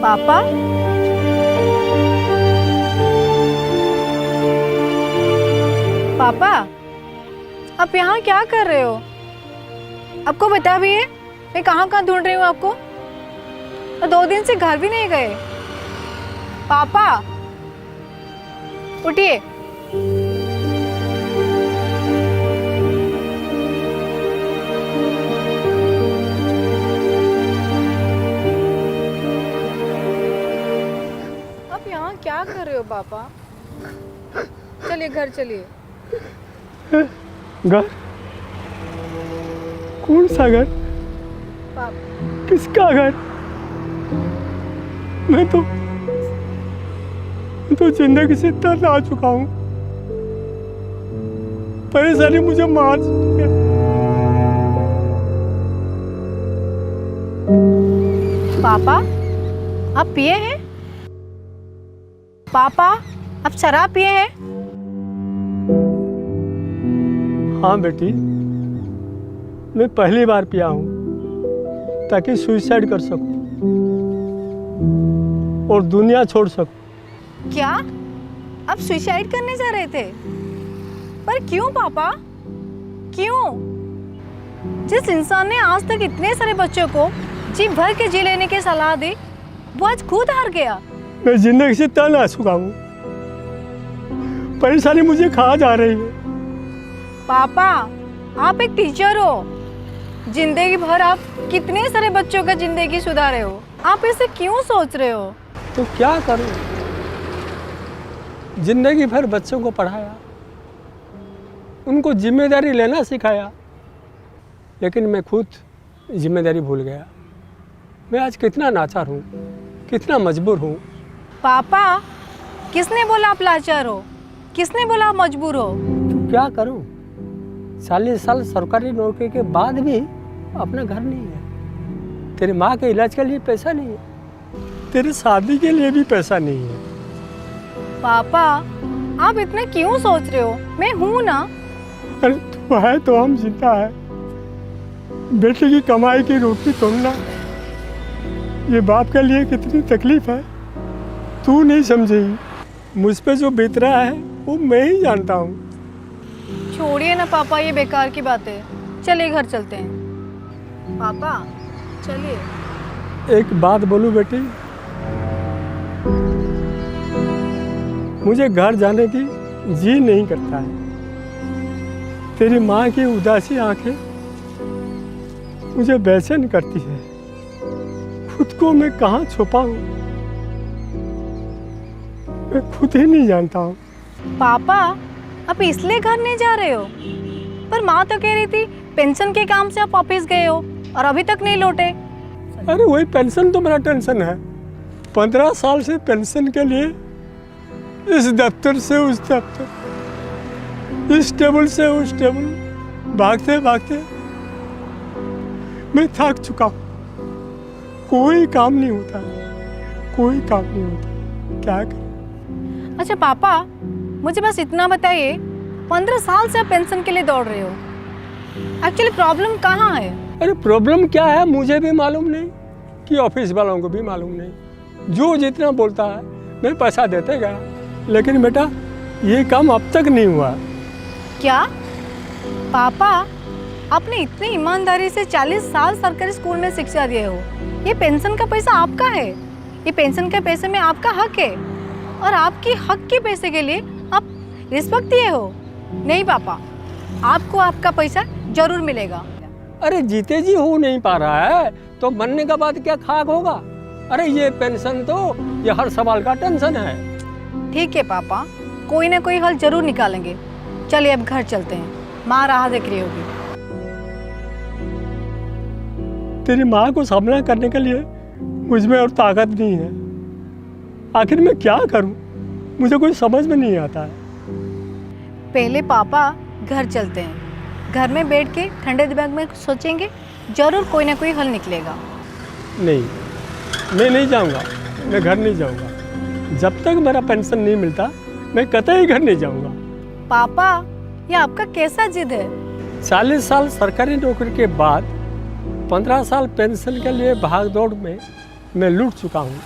पापा, पापा, आप यहाँ क्या कर रहे हो? आपको पता भी है मैं कहाँ कहाँ ढूंढ रही हूँ आपको? और 2 दिन से घर भी नहीं गए। पापा, उठिए। आप यहाँ क्या कर रहे हो पापा? चलिए घर चलिए। घर? कौन सा घर? पापा, किसका घर? मैं तो जिंदगी से तंग आ चुका हूँ। परेशानी मुझे मार चुकी है। पापा, आप पिए हैं? पापा, आप शराब पिए हैं? हाँ बेटी, मैं पहली बार पिया हूँ ताकि सुसाइड कर सकूं और दुनिया छोड़ सकूं। क्या आप सुसाइड करने जा रहे थे? पर क्यों पापा, क्यों? जिस इंसान ने आज तक इतने सारे बच्चों को जी भर के जी लेने की सलाह दी, वो आज खुद हार गया। मैं जिंदगी से तंग आ चुका हूँ। परेशानी मुझे खा जा रही है। पापा, आप एक टीचर हो। जिंदगी भर आप कितने सारे बच्चों का जिंदगी सुधारे हो। आप ऐसे क्यों सोच रहे हो? तो क्या करूं? जिंदगी भर बच्चों को पढ़ाया, उनको जिम्मेदारी लेना सिखाया, लेकिन मैं खुद जिम्मेदारी भूल गया। मैं आज कितना लाचार हूँ, कितना मजबूर हूँ। पापा, किसने बोला आप लाचार हो? किसने बोला आप मजबूर हो? तो क्या करूं? 40 साल सरकारी नौकरी के बाद भी अपना घर नहीं है। तेरी माँ के इलाज के लिए पैसा नहीं है, तेरी शादी के लिए भी पैसा नहीं है। पापा, आप इतना क्यों सोच रहे हो? मैं हूं ना। अरे तू है तो हम जिंदा है। बेटे की कमाई की रोटी तोड़ना, ये बाप के लिए कितनी तकलीफ है तू नहीं समझेगी। मुझ पे जो बीत रहा है वो मैं ही जानता हूँ। छोड़िए ना पापा ये बेकार की बातें। चलिए घर चलते हैं। पापा, चलिए। एक बात बोलूं बेटी, मुझे घर जाने की जी नहीं करता है। तेरी माँ की उदासी आंखें मुझे बेचैन करती है। खुद को मैं कहाँ छुपाऊं, मैं खुद ही नहीं जानता हूँ। पापा, आप इसलिए घर नहीं जा रहे हो? पर माँ तो कह रही थी पेंशन के काम से आप ऑफिस गए हो और अभी तक नहीं लौटे। अरे वही पेंशन तो मेरा टेंशन है। 15 साल से पेंशन के लिए इस दफ्तर से उस दफ्तर, इस टेबल से उस टेबल भागते भागते मैं थक चुका हूँ। कोई काम नहीं होता, कोई काम नहीं होता। क्या करें? अच्छा पापा, मुझे बस इतना बताइए, 15 साल से आप पेंशन के लिए दौड़ रहे हो। एक्चुअली प्रॉब्लम कहाँ है? अरे प्रॉब्लम क्या है मुझे भी मालूम नहीं, कि ऑफिस वालों को भी मालूम नहीं। जो जितना बोलता है मैं पैसा देते गया, लेकिन बेटा ये काम अब तक नहीं हुआ। क्या पापा, आपने इतनी ईमानदारी से 40 साल सरकारी स्कूल में शिक्षा दिए हो। ये पेंशन का पैसा आपका है। ये पेंशन के पैसे में आपका हक है और आपकी हक के पैसे के लिए आप रिश्वत दिए हो। नहीं पापा, आपको आपका पैसा जरूर मिलेगा। अरे जीते जी हो नहीं पा रहा है तो मरने के बाद क्या खाक होगा? अरे ये पेंशन तो ये हर सवाल का टेंशन है। ठीक है पापा, कोई ना कोई हल जरूर निकालेंगे। चलिए अब घर चलते हैं, माँ राह देख रही होगी। तेरी माँ को सामना करने के लिए मुझ में और ताकत नहीं है। आखिर मैं क्या करूं? मुझे कोई समझ में नहीं आता है। पहले पापा घर चलते हैं। घर में बैठ के ठंडे दिमाग में सोचेंगे, जरूर कोई ना कोई हल निकलेगा। नहीं, मैं नहीं जाऊंगा, मैं घर नहीं जाऊंगा। जब तक मेरा पेंशन नहीं मिलता मैं कतई घर नहीं जाऊंगा। पापा, ये आपका कैसा जिद है? 40 साल सरकारी नौकरी के बाद 15 साल पेंशन के लिए भाग दौड़ में मैं लूट चुका हूँ।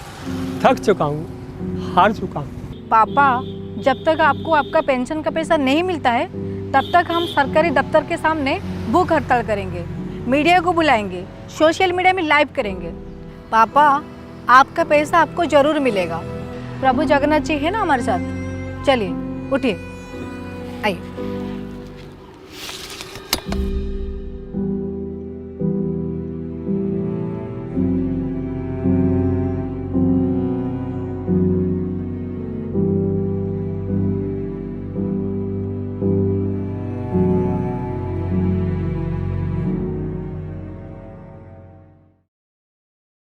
थक चुका हूँ, हार चुका हूँ। पापा, जब तक आपको आपका पेंशन का पैसा नहीं मिलता है तब तक हम सरकारी दफ्तर के सामने भूख हड़ताल करेंगे, मीडिया को बुलाएंगे, सोशल मीडिया में लाइव करेंगे। पापा, आपका पैसा आपको ज़रूर मिलेगा। प्रभु जगन्नाथ जी है ना हमारे साथ। चलिए उठिए, आइए।